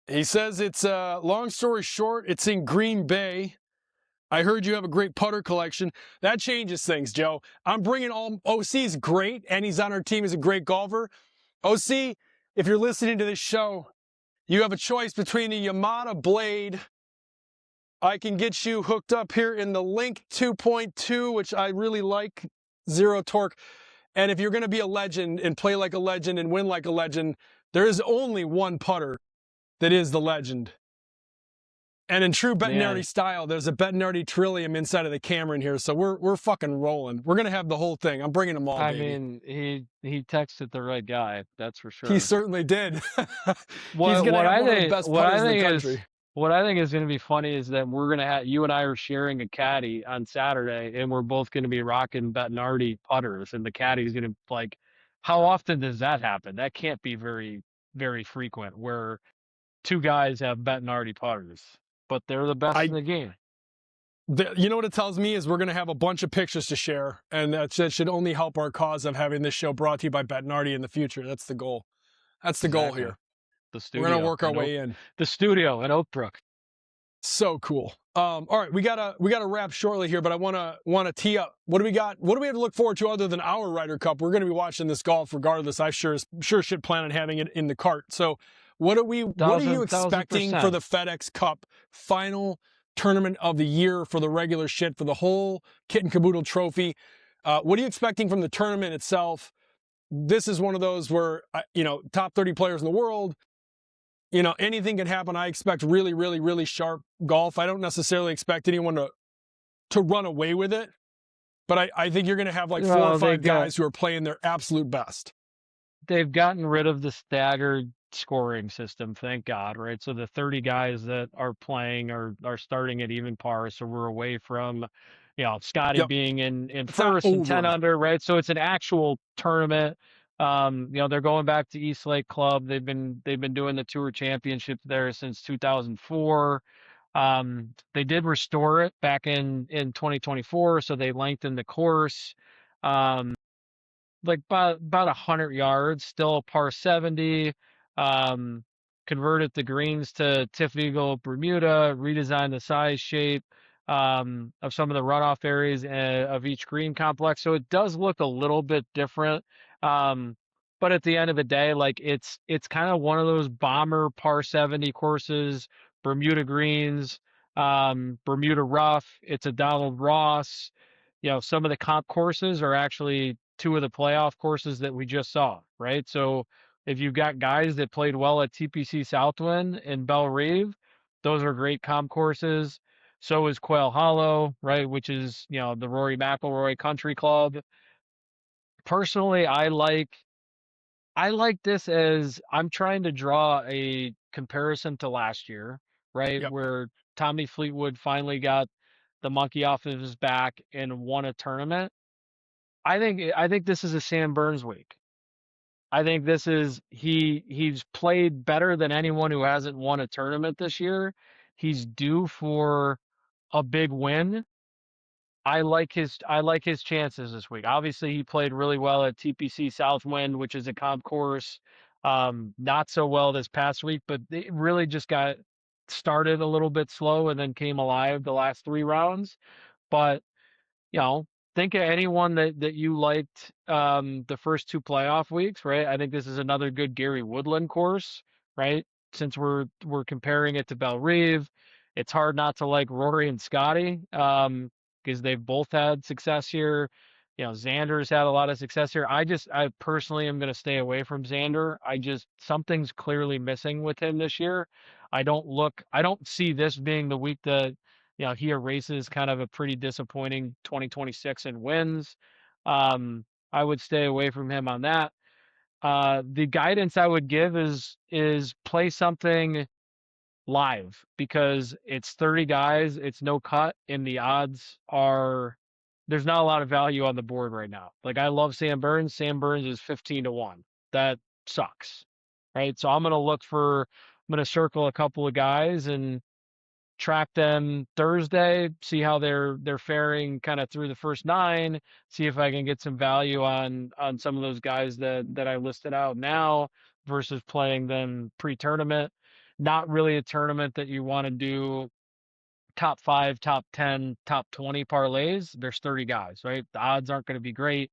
He says it's long story short, it's in Green Bay. I heard you have a great putter collection. That changes things, Joe. I'm bringing all OC's great, and he's on our team. He's a great golfer. OC, if you're listening to this show, you have a choice between a Yamada blade. I can get you hooked up here in the Link 2.2, which I really like, 0 torque. And if you're going to be a legend and play like a legend and win like a legend, there is only one putter that is the legend. And in true Bettinardi style, there's a Bettinardi Trillium inside of the camera in here, so we're fucking rolling. We're gonna have the whole thing. I'm bringing them all. I baby. mean, he texted the right guy. That's for sure. He certainly did. What I think is going to be funny is that we're going to have, you and I are sharing a caddy on Saturday, and we're both going to be rocking Bettinardi putters, and the caddy's going to, like, how often does that happen? That can't be very, very frequent, where two guys have Bettinardi putters, but they're the best in the game. You know what it tells me is we're going to have a bunch of pictures to share, and that should only help our cause of having this show brought to you by Bettinardi in the future. That's the goal. That's the goal here. The studio. We're going to work our way in. The studio in Oakbrook. So cool. All right, we gotta wrap shortly here, but I wanna tee up. What do we got? What do we have to look forward to other than our Ryder Cup? We're gonna be watching this golf regardless. I sure should plan on having it in the cart. So what are you expecting for the FedEx Cup final tournament of the year, for the regular shit, for the whole kit and caboodle trophy? What are you expecting from the tournament itself? This is one of those where top 30 players in the world. Anything can happen. I expect really, really, really sharp golf. I don't necessarily expect anyone to run away with it, but I think you're going to have like 4 or 5 guys who are playing their absolute best. They've gotten rid of the staggered scoring system, thank God, right? So the 30 guys that are playing are starting at even par, so we're away from, Scottie being in first and 10 under, right? So it's an actual tournament. They're going back to East Lake Club. They've been doing the Tour Championship there since 2004. They did restore it back in 2024, so they lengthened the course, like about 100 yards, still par 70. converted the greens to Tiff-Eagle Bermuda, redesigned the size, shape of some of the runoff areas of each green complex. So it does look a little bit different. But at the end of the day, like it's kind of one of those bomber par 70 courses, Bermuda greens, Bermuda rough. It's a Donald Ross. Some of the comp courses are actually two of the playoff courses that we just saw, right? So if you've got guys that played well at TPC Southwind and Bellerive, those are great comp courses. So is Quail Hollow, right? Which is, the Rory McIlroy Country Club. Personally, I like this as I'm trying to draw a comparison to last year, right? Yep. Where Tommy Fleetwood finally got the monkey off of his back and won a tournament. I think this is a Sam Burns week. I think this is he's played better than anyone who hasn't won a tournament this year. He's due for a big win. I like his chances this week. Obviously, he played really well at TPC Southwind, which is a comp course. Not so well this past week, but it really just got started a little bit slow and then came alive the last 3 rounds. But think of anyone that you liked the first 2 playoff weeks, right? I think this is another good Gary Woodland course, right? Since we're comparing it to Bellerive, it's hard not to like Rory and Scottie because they've both had success here. Xander's had a lot of success here. I personally am going to stay away from Xander. Something's clearly missing with him this year. I don't see this being the week that he erases kind of a pretty disappointing 2026 and wins. I would stay away from him on that. The guidance I would give is play something live because it's 30 guys, it's no cut, and the odds are there's not a lot of value on the board right now. Like I love Sam Burns. Sam Burns is 15-1. That sucks, right? So I'm gonna circle a couple of guys and track them Thursday, see how they're faring kind of through the first 9, see if I can get some value on some of those guys that I listed out now versus playing them pre-tournament. Not really a tournament that you want to do top 5, top 10, top 20 parlays. There's 30 guys, right? The odds aren't going to be great.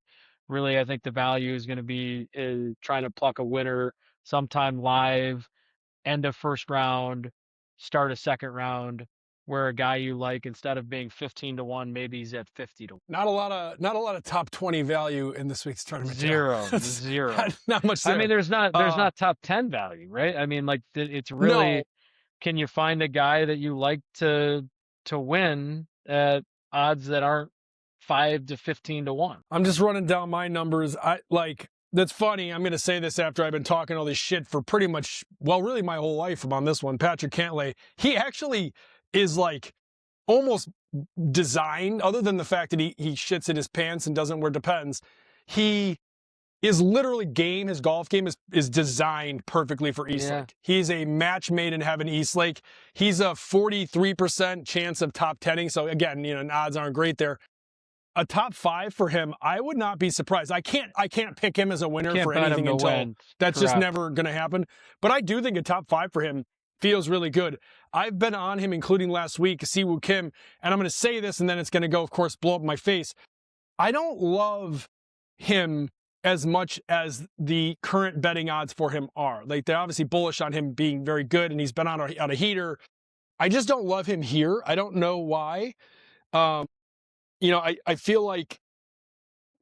Really, I think the value is going to be trying to pluck a winner sometime live, end of first round, start a second round, where a guy you like, instead of being 15-1, maybe he's at 50-1. Not a lot of top 20 value in this week's tournament. Zero. Not much there. I mean, there's not top 10 value, right? I mean, like it's really, no. Can you find a guy that you like to win at odds that aren't 5 to 15-1? I'm just running down my numbers. That's funny. I'm going to say this after I've been talking all this shit for pretty much, really my whole life on this one. Patrick Cantlay, he actually is like almost designed, other than the fact that he shits in his pants and doesn't wear Depends. He is literally his golf game is designed perfectly for Eastlake. He's a match made in heaven Eastlake. He's a 43% chance of top 10ing. So again, odds aren't great there. A top 5 for him, I would not be surprised. I can't pick him as a winner for anything until win. That's Correct. Just never going to happen. But I do think a top 5 for him feels really good. I've been on him, including last week, Siwoo Kim, and I'm going to say this, and then it's going to go, of course, blow up my face. I don't love him as much as the current betting odds for him are. Like, they're obviously bullish on him being very good, and he's been on a heater. I just don't love him here. I don't know why. I feel like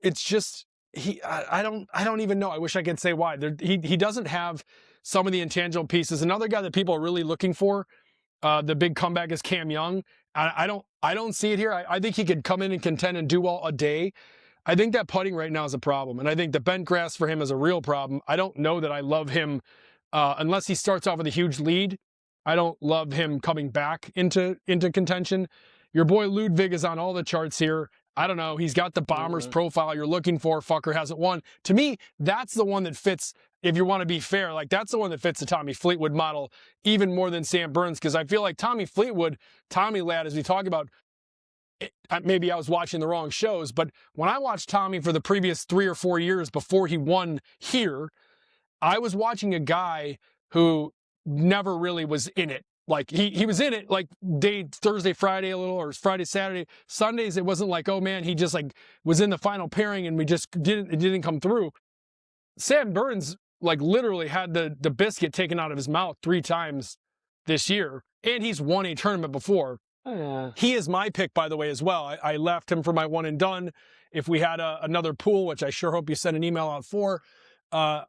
it's just I don't even know. I wish I could say why. He doesn't have some of the intangible pieces. Another guy that people are really looking for, the big comeback, is Cam Young. I don't see it here. I think he could come in and contend and do well a day. I think that putting right now is a problem, and I think the bent grass for him is a real problem. I don't know that I love him unless he starts off with a huge lead. I don't love him coming back into contention. Your boy Ludwig is on all the charts here. I don't know. He's got the Bombers profile you're looking for. Fucker hasn't won. To me, that's the one that fits, if you want to be fair. Like, that's the one that fits the Tommy Fleetwood model even more than Sam Burns, because I feel like Tommy Fleetwood, Tommy Lad, as we talk about, maybe I was watching the wrong shows, but when I watched Tommy for the previous 3 or 4 years before he won here, I was watching a guy who never really was in it. Like he was in it like Thursday, Friday a little, or Friday, Saturday. Sundays it wasn't like, oh man, he just like was in the final pairing and it didn't come through. Sam Burns like literally had the biscuit taken out of his mouth 3 times this year, and he's won a tournament before. Oh, yeah. He is my pick, by the way, as well. I left him for my one and done. If we had another pool, which I sure hope you send an email out for, I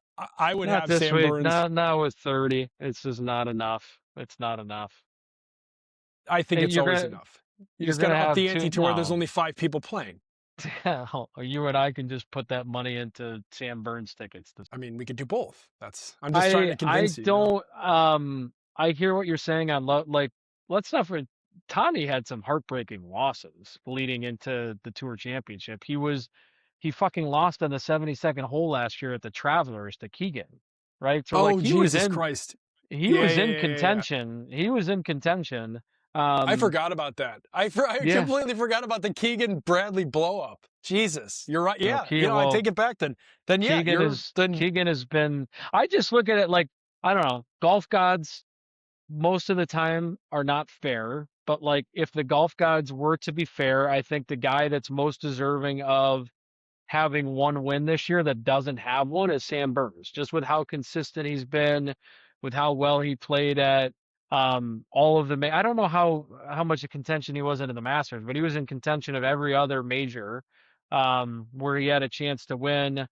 would Not have this Sam week. Burns. Not with 30. It's just not enough. It's not enough. I think it's always enough. You just got to up the ante to where there's only 5 people playing. Yeah, you and I can just put that money into Sam Burns tickets. I mean, we could do both. I'm just trying to convince you. I don't. I hear what you're saying on let's not forget. Tommy had some heartbreaking losses leading into the Tour Championship. He fucking lost on the 72nd hole last year at the Travelers to Keegan, right? So Jesus Christ. He was in contention. He was in contention. I forgot about that. I completely forgot about the Keegan Bradley blow up. Jesus, you're right. Yeah, I take it back then. Then yeah, Keegan has been. I just look at it like, I don't know. Golf gods most of the time are not fair, but like if the golf gods were to be fair, I think the guy that's most deserving of having one win this year that doesn't have one is Sam Burns. Just with how consistent he's been, with how well he played at all of the I don't know how much of contention he was into the Masters, but he was in contention of every other major where he had a chance to win.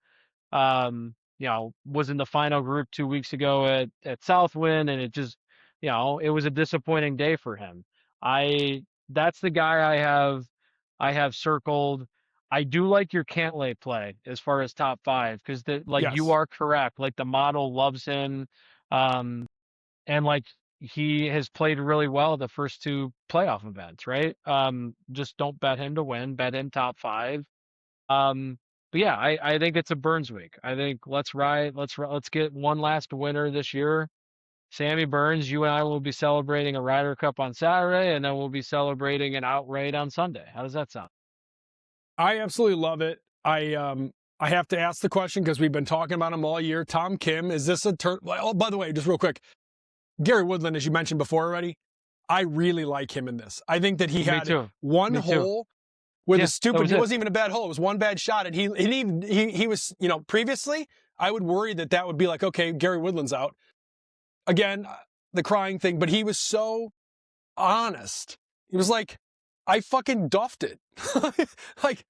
Was in the final group 2 weeks ago at Southwind, and it just, it was a disappointing day for him. That's the guy I have circled. I do like your Cantlay play as far as top 5, because yes. You are correct. Like the model loves him. And like he has played really well the first 2 playoff events, right? Just don't bet him to win, bet him top 5. But yeah, I think it's a Burns week. I think let's get one last winner this year. Sammy Burns, you and I will be celebrating a Ryder Cup on Saturday, and then we'll be celebrating an outright on Sunday. How does that sound? I absolutely love it. I have to ask the question because we've been talking about him all year. Tom Kim, is this a turn? Oh, by the way, just real quick, Gary Woodland, as you mentioned before already, I really like him in this. I think that he had one hole with a stupid. It wasn't even a bad hole. It was one bad shot, and he was, previously I would worry that would be like, okay, Gary Woodland's out again, the crying thing. But he was so honest. He was like, I fucking duffed it. Like,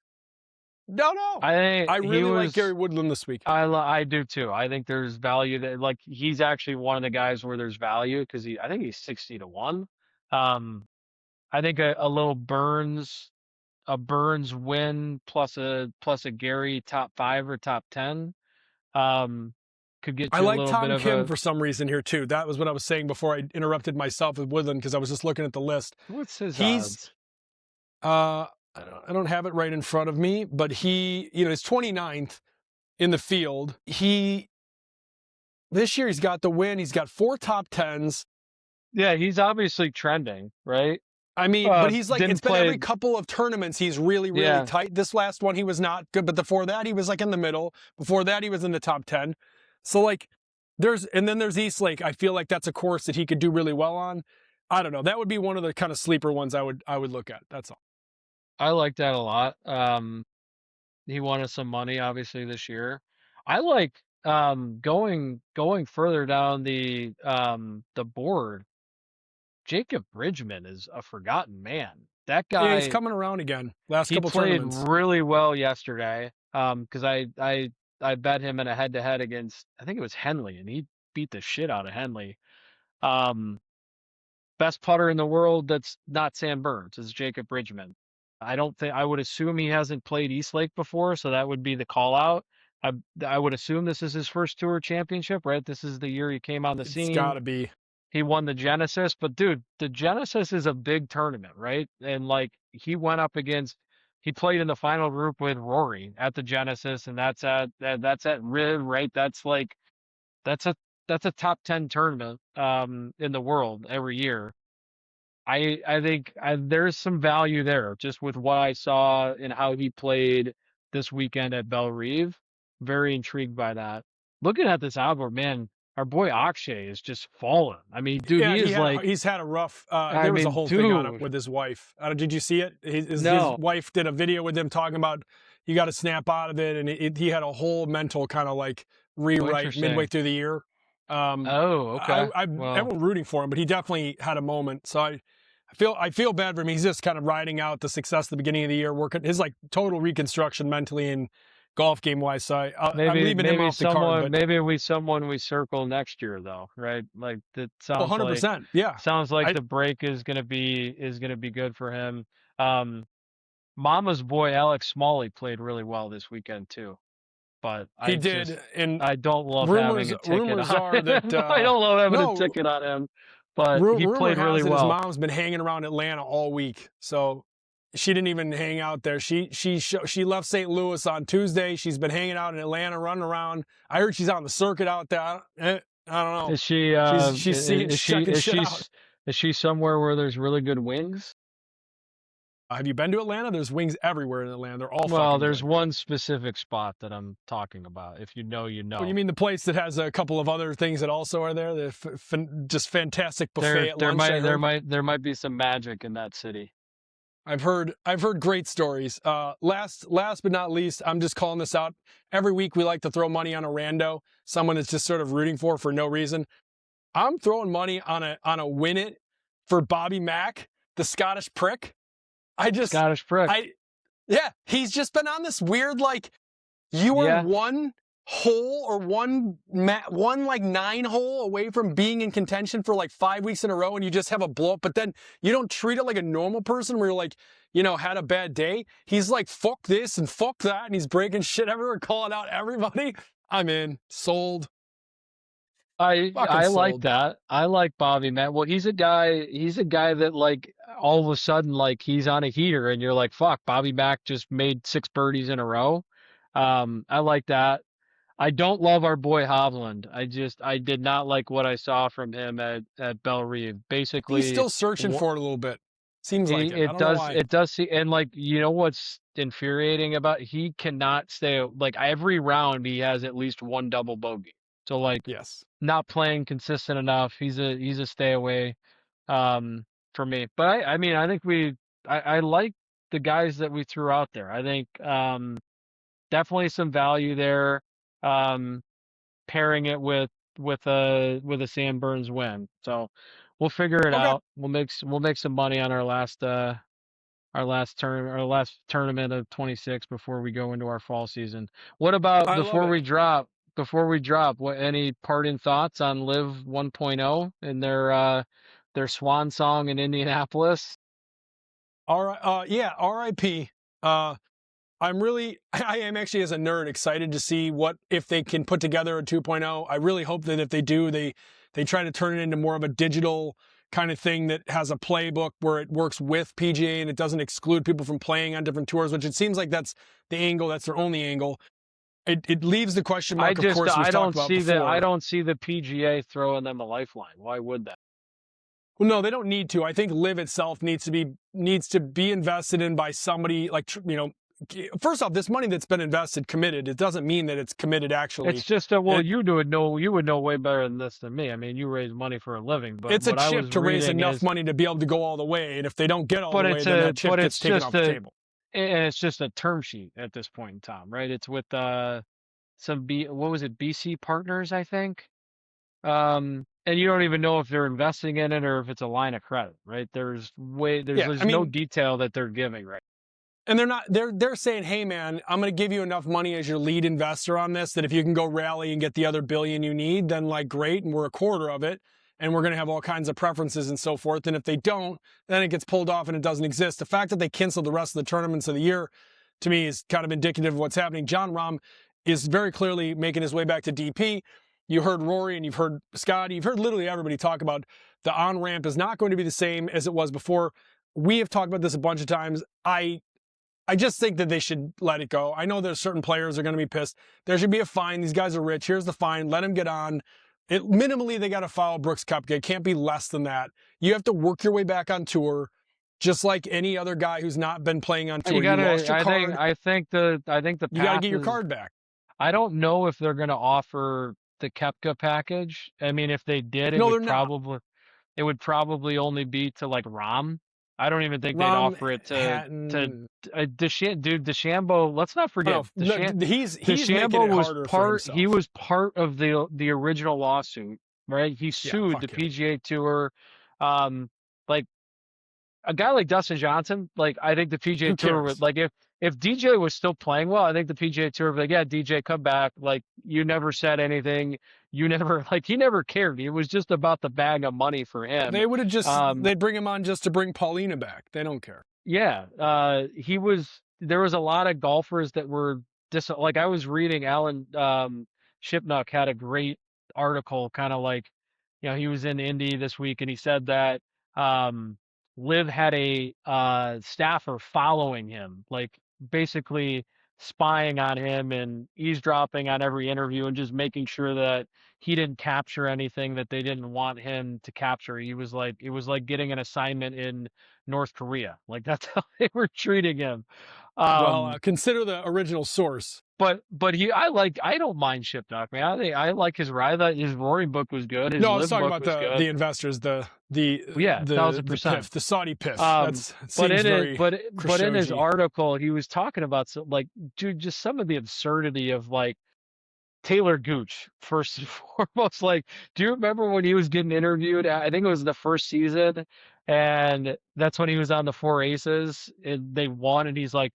no. I really like Gary Woodland this week. I do too. I think there's value that, like, he's actually one of the guys where there's value because I think he's 60-1. I think a little Burns win plus a Gary top 5 or top 10 could get you I like a little Tom bit Kim of for some reason here too. That was what I was saying before I interrupted myself with Woodland because I was just looking at the list. What's his odds? I don't have it right in front of me, but he, is 29th in the field. This year he's got the win. He's got 4 top 10s. Yeah, he's obviously trending, right? I mean, but he's like, it's been every couple of tournaments he's really, really tight. This last one he was not good, but before that he was like in the middle. Before that he was in the top 10. So like and then there's East Lake. I feel like that's a course that he could do really well on. I don't know. That would be one of the kind of sleeper ones I would look at. That's all. I like that a lot. He won us some money obviously this year. I like going further down the board. Jacob Bridgman is a forgotten man. That guy, yeah, he's coming around again. Last couple tournaments. He played really well yesterday. Because I bet him in a head-to-head against, I think it was Henley, and he beat the shit out of Henley. Best putter in the world that's not Sam Burns is Jacob Bridgman. I would assume he hasn't played East Lake before, so that would be the call out. I would assume this is his first Tour Championship, right? This is the year he came on the scene. It's gotta be. He won the Genesis, but dude, the Genesis is a big tournament, right? And like he went up against, he played in the final group with Rory at the Genesis, and that's at Riv, right? That's a top 10 tournament in the world every year. I think there's some value there just with what I saw and how he played this weekend at Bellerive. Very intrigued by that. Looking at this album, man, our boy Akshay is just falling. I mean, dude, he's had a rough. There was a whole thing on it with his wife. Did you see it? His wife did a video with him talking about you got to snap out of it, and he had a whole mental kind of like rewrite midway through the year. Okay. Everyone rooting for him, but he definitely had a moment. So I feel bad for him. He's just kind of riding out the success at the beginning of the year, working his like total reconstruction mentally and golf game wise. So I'm leaving him off the card. But maybe someone we circle next year though, right? Like that sounds 100%. Like, yeah. Sounds like the break is gonna be good for him. Mama's boy Alex Smalley played really well this weekend too. But I don't love having a ticket on him. I don't love having a ticket on him. But he played really well. His mom's been hanging around Atlanta all week, so she didn't even hang out there. She left St. Louis on Tuesday. She's been hanging out in Atlanta, running around. I heard she's on the circuit out there. I don't know. Is she? Is she somewhere where there's really good wings? Have you been to Atlanta? There's wings everywhere in Atlanta. They're all there's one specific spot that I'm talking about. If you know, you know. Well, you mean the place that has a couple of other things that also are there? The just fantastic buffet at lunch. There might be some magic in that city. I've heard great stories. Last but not least, I'm just calling this out. Every week we like to throw money on a rando, someone that's just sort of rooting for no reason. I'm throwing money on a win it for Bobby Mack, the Scottish prick. Scottish prick. He's just been on this weird like you are one hole or one like 9 hole away from being in contention for like 5 weeks in a row, and you just have a blow up, but then you don't treat it like a normal person where you're like, had a bad day. He's like, fuck this and fuck that, and he's breaking shit everywhere, calling out everybody. I'm in. Sold. I like that. I like Bobby Mack. Well, he's a guy that like all of a sudden like he's on a heater and you're like, fuck, Bobby Mack just made 6 birdies in a row. I like that. I don't love our boy Hovland. I did not like what I saw from him at Bellerive. Basically, he's still searching for it a little bit. Seems like it. It does see, and like what's infuriating about he cannot stay like every round he has at least 1 double bogey. So like not playing consistent enough. He's a stay away for me. But I mean I think I like the guys that we threw out there. I think definitely some value there. Pairing it with a Sam Burns win. So we'll figure it out. We'll make some money on our last tournament of 26 before we go into our fall season. What about before we drop, any parting thoughts on Live 1.0 and their swan song in Indianapolis? All right, RIP. I am actually as a nerd excited to see if they can put together a 2.0. I really hope that if they do, they try to turn it into more of a digital kind of thing that has a playbook where it works with PGA and it doesn't exclude people from playing on different tours, which it seems like that's the angle. That's their only angle. It leaves the question mark, of course, I don't see the PGA throwing them a lifeline. Why would that? Well, no, they don't need to. I think Live itself needs to be invested in by somebody like, first off, this money that's been invested, committed, it doesn't mean that it's committed actually. It's just you would know way better than this than me. I mean, you raise money for a living, but it's a chip to raise enough money to be able to go all the way. And if they don't get all the way, then that chip gets taken off the table. And it's just a term sheet at this point in time, right? It's with BC Partners, I think. And you don't even know if they're investing in it or if it's a line of credit, right? There's no detail that they're giving, right? And they're saying, hey man, I'm going to give you enough money as your lead investor on this that if you can go rally and get the other $1 billion you need, then like great, and we're a quarter of it, and we're going to have all kinds of preferences and so forth. And if they don't, then it gets pulled off and it doesn't exist. The fact that they canceled the rest of the tournaments of the year, to me, is kind of indicative of what's happening. John Rahm is very clearly making his way back to DP. You heard Rory and you've heard Scottie, you've heard literally everybody talk about the on-ramp is not going to be the same as it was before. We have talked about this a bunch of times. I just think that they should let it go. I know there's certain players that are going to be pissed. There should be a fine. These guys are rich. Here's the fine. Let them get on. Minimally, they got to follow Brooks Koepka. It can't be less than that. You have to work your way back on tour, just like any other guy who's not been playing on tour. You lost your card. I think the you got to get your card back. I don't know if they're going to offer the Koepka package. I mean, if they did, No, they're not. it would probably only be to like Rahm. I don't even think they'd Rahm, offer it to Hatton. DeChambeau. Let's not forget he's making DeChambeau it was harder for part. himself. He was part of the original lawsuit, right? He sued fuck the him. PGA Tour. Like a guy like Dustin Johnson, like I think the PGA Who Tour cares? would like if DJ was still playing well, I think the PGA Tour would be like, yeah, DJ, come back. Like you never said anything. You never like he never cared. It was just about the bag of money for him. They would have they'd bring him on just to bring Paulina back. They don't care. Yeah. There was a lot of golfers that were like I was reading Alan Shipnuck had a great article kind of like, he was in Indy this week and he said that Liv had a staffer following him, like basically spying on him and eavesdropping on every interview and just making sure that he didn't capture anything that they didn't want him to capture. It was like getting an assignment in North Korea. Like that's how they were treating him. Consider the original source. But I don't mind Shipnuck, man. I like his ride. His roaring book was good. His I was talking about the investors, the 1,000%. the Saudi piff. But in his article, he was talking about just some of the absurdity of like Taylor Gooch, first and foremost. Like, do you remember when he was getting interviewed? I think it was the first season, and that's when he was on the Four Aces, and they won, and he's like,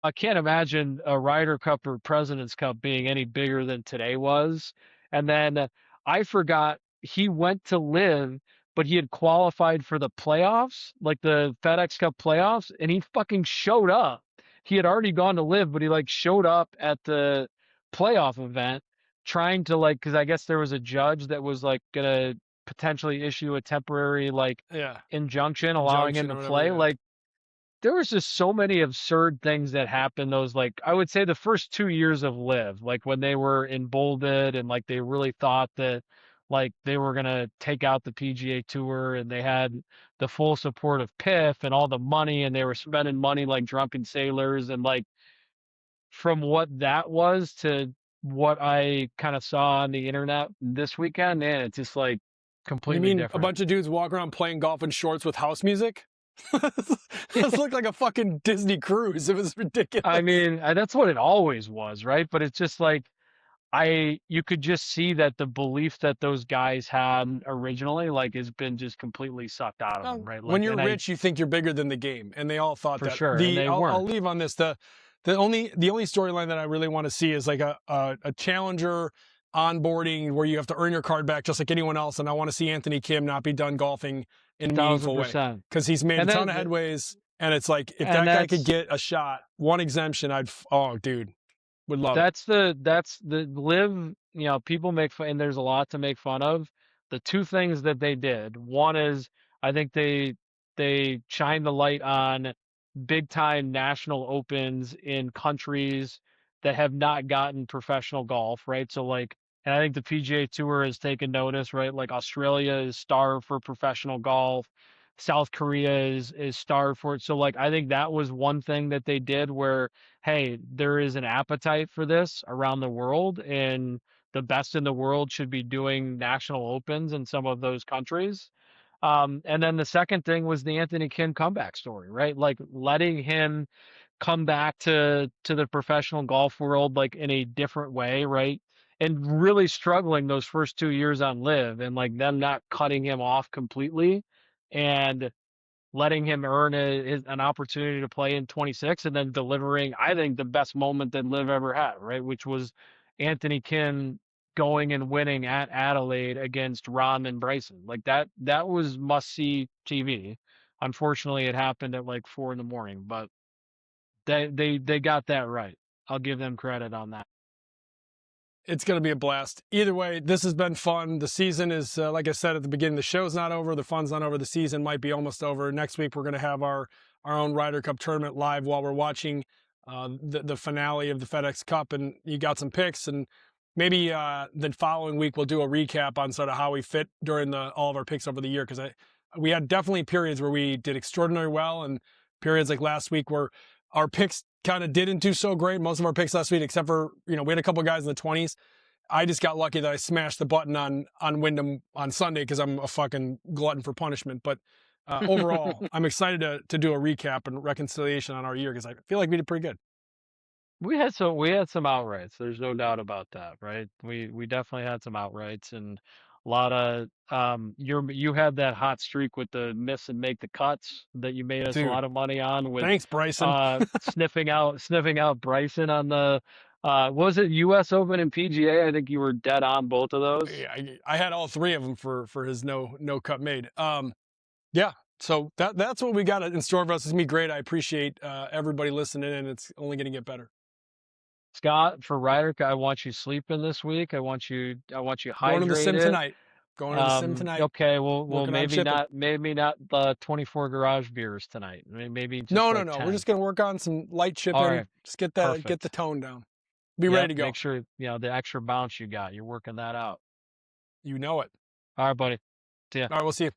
I can't imagine a Ryder Cup or President's Cup being any bigger than today was. And then I forgot he went to Live, but he had qualified for the playoffs, like the FedEx Cup playoffs, and he fucking showed up. He had already gone to Live, but he like showed up at the playoff event trying to because I guess there was a judge that was like gonna potentially issue a temporary injunction allowing him to play. Yeah. Like there was just so many absurd things that happened. Those I would say the first 2 years of Live, like when they were emboldened and like they really thought that like they were gonna take out the PGA Tour and they had the full support of PIF and all the money and they were spending money like drunken sailors and like from what that was to what I kind of saw on the internet this weekend, man, it's just like completely different. A bunch of dudes walk around playing golf in shorts with house music? This looked like a fucking Disney cruise. It was ridiculous. I mean, that's what it always was, right? But it's just like you could just see that the belief that those guys had originally has been just completely sucked out of them, right? When you're rich, you think you're bigger than the game, and they all thought that. For sure, I'll leave on this. The only storyline that I really want to see is like a challenger onboarding where you have to earn your card back just like anyone else. And I want to see Anthony Kim not be done golfing in a meaningful way because he's made a ton of headways. And it's like if that guy could get a shot, one exemption, would love it. That's the Live. People make fun, and there's a lot to make fun of. The two things that they did. One is I think they shined the light on big time national opens in countries that have not gotten professional golf, right? So and I think the PGA Tour has taken notice, right? Like Australia is starved for professional golf. South Korea is starved for it. So I think that was one thing that they did where, hey, there is an appetite for this around the world and the best in the world should be doing national opens in some of those countries. And then the second thing was the Anthony Kim comeback story, right? Like letting him come back to the professional golf world in a different way, right? And really struggling those first 2 years on Live and them not cutting him off completely and letting him earn an opportunity to play in 26 and then delivering, I think, the best moment that Liv ever had, right? Which was Anthony Kim going and winning at Adelaide against Ron and Bryson. That was must-see TV. Unfortunately, it happened at 4 a.m, but they got that right. I'll give them credit on that. It's going to be a blast. Either way, this has been fun. The season is, like I said at the beginning, the show's not over. The fun's not over. The season might be almost over. Next week, we're going to have our own Ryder Cup tournament live while we're watching the finale of the FedEx Cup. And you got some picks. And maybe the following week, we'll do a recap on sort of how we fit during all of our picks over the year. Because we had definitely periods where we did extraordinarily well and periods like last week where our picks kind of didn't do so great. Most of our picks last week, except for, we had a couple of guys in the 20s. I just got lucky that I smashed the button on Wyndham on Sunday because I'm a fucking glutton for punishment. But overall, I'm excited to do a recap and reconciliation on our year because I feel like we did pretty good. We had some outrights. There's no doubt about that, right? We definitely had some outrights and a lot of you had that hot streak with the miss and make the cuts that you made us a lot of money on with thanks, Bryson. sniffing out Bryson on the was it US Open and PGA? I think you were dead on both of those. Yeah, I had all three of them for his no cut made. Yeah. So that's what we got in store for us. It's gonna be great. I appreciate everybody listening, and it's only gonna get better. Scott, for Ryder, I want you sleeping this week. I want you hydrated. Going to the sim tonight. Going to the sim tonight. Okay, well, maybe not the 24 garage beers tonight. Maybe just no. 10. We're just gonna work on some light chipping. Right. Just get the tone down. Be ready to go. Make sure the extra bounce you got. You're working that out. You know it. All right, buddy. See ya. All right, we'll see you.